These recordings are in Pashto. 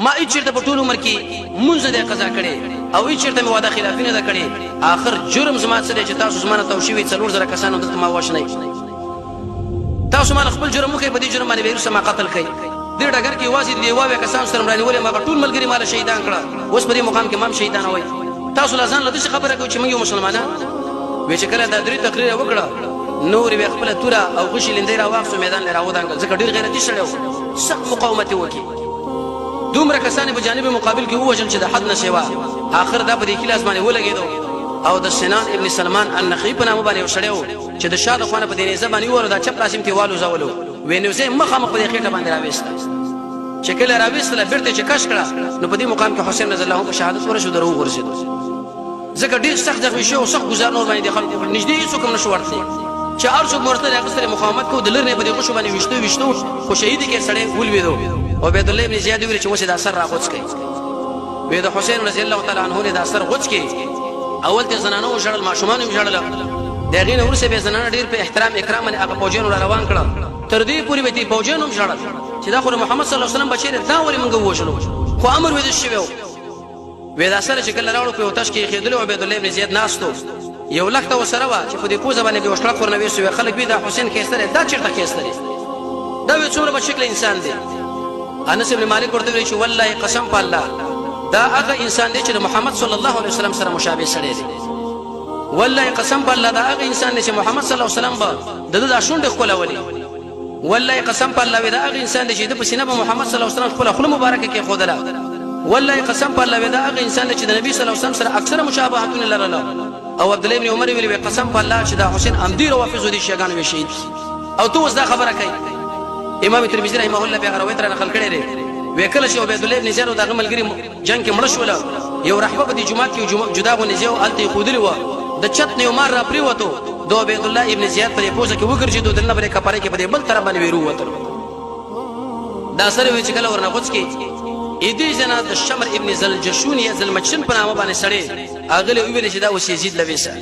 ما چیرته په ټول عمر کې مونږ دې قضا کړي او چیرته مې واده خلاف نه کړي اخر جرم زما سره چې تاسو زمانه توشوي 4000 کسانو دلته ما وښنئ تاسو ما خپل جرم کوي په دې جرم باندې بیرته ما قتل کړي دې ډګر کې واسي دی واوې کسان سره مرانه ولې ما ټول ملګری مال شهیدان کړه اوس په دې مقام کې مام شهیدان وای تاسو لازم لته خبره کوي چې موږ مسلمانان وې چې کله دا درې تقریر وکړه نور به خپل توره او غشي لندې را واخصو میدان لرا ودان ځکه ډیر غیرتي شړیو سخت مقاومت وکي دومره کسان په جانب مقابل کې وژل چې د حد نه سیوا اخر دا په دې کلاس باندې ولګیدو او د سنان ابن سلمان النخعي په نامه باندې وشړیو چې د شاده خوانه په دې زبانی ور دا چپ لاسم کې والو زولو وینو زه مخامخ په دې خېټه باندې راويست چې کله راويست لا بیرته چې کش کړه نو په دې مقام کې حسین رضی الله عنه په شهادت ورشو درو ورسېدو ځکه ډیر سخت ځخ شو سخت گزار نور باندې خلکو نږدې هیڅ کوم نشو ورته چې ارشو مرتضی اقصر مقاومت کو دلر نه په دې خوشو باندې وشتو خو شهید کې سړی ولویدو عبید الله ابن زیاد ویل چې وسه د اثر راغوڅ کړي وې د حسین رضی الله تعالی عنہ له د اثر غوڅ کړي اول ته زنانو شړل ماشومان هم شړل دغه ورسه به زنانه ډیر په احترام اکرام باندې هغه فوجین روان کړه تر دې پوری به دې فوجین هم شړل چې دا خو محمد صلی الله علیه وسلم بچی دا ولې موږ وښلو خو امر وې د شویو وې د اثر چې کله راوړو په وتاش کې خېدل عبید الله ابن زیاد ناستو یو لخت وسره وا چې په دې پوزه باندې به وشړه خورنوي سو خلک وی دا حسین کیسره دا چیرته کیسره دا وې څومره بشکل انسان دی انس ابن مالک ورته ویل چې والله قسم په الله دا هغه انسان دی چې محمد صلی الله علیه وسلم سره مشابه سره دی والله قسم په الله دا هغه انسان دی چې محمد صلی الله علیه وسلم به د شونډ خپلولي والله قسم په الله دا هغه انسان دی چې د پسینه به محمد صلی الله علیه وسلم خپل مبارکه کې خودله والله قسم په الله دا هغه انسان دی چې د نبی صلی الله علیه وسلم سره اکثر مشابهتونه لرله او عبد الله ابن عمر ویل قسم په الله چې دا حسین امدی روافض دي شیګان وی شهید او تو اوس دا خبره کوي امام ترمذی رحمه الله به روایت را نقل کړی دی وکله چې عبید الله ابن زیاد دغه ملګری جنگ کې مړ شول یو رحبه په دې جماعت کې جدا غو نزیو الته خودلی و د چت نه عمر را پریوتو دو عبید الله ابن زیاد په پوزه کې وګرځیدو دنه بل کپاره کې په بل طرف باندې ویرو وته دا سره وی چې کله ورنه غوڅ کې اېدې جنا د شمر ابن زلجشون یا زلمچن په نامه باندې سړی اغله ویل چې دا وس یزید لويسه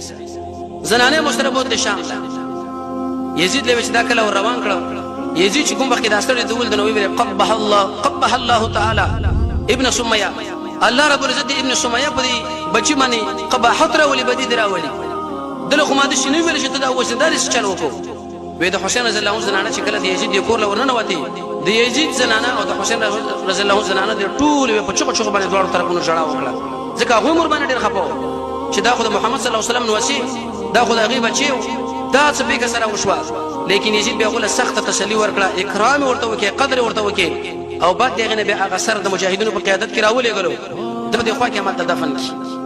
زنانه مشربوت د شام یزید لويسه دا کله روان کړو یزید چې کوم وخت دا سره د ول د نو ویل قبح الله تعالی ابن سميه الله رب العزت ابن سميه په بچی باندې قباحت را ولي بدی دراولي دله خو ما د شنو ویل چې دا وس دارس چلو کو وې د حسین رضی الله عنه زنانه چې کله د یزید یو کور لورنه وتی د یزید زنانه او د حسین رضی الله عنه زنانه د ټول په چوکو باندې دوه طرفونو جړا وکړه ځکه هغه عمر باندې ډیر خپو چې دا خو د محمد صلی الله علیه وسلم نوسی دا خو د هغه بچیو دا څه به سره وشوا لیکن یزید به غوله سخت تسلی ورکړه اکرام ورته وکي قدر ورته وکي او بعد دغه نه به هغه سر د مجاهدینو په قیادت کې راولې غلو د دې خوا کې عمل دفن کی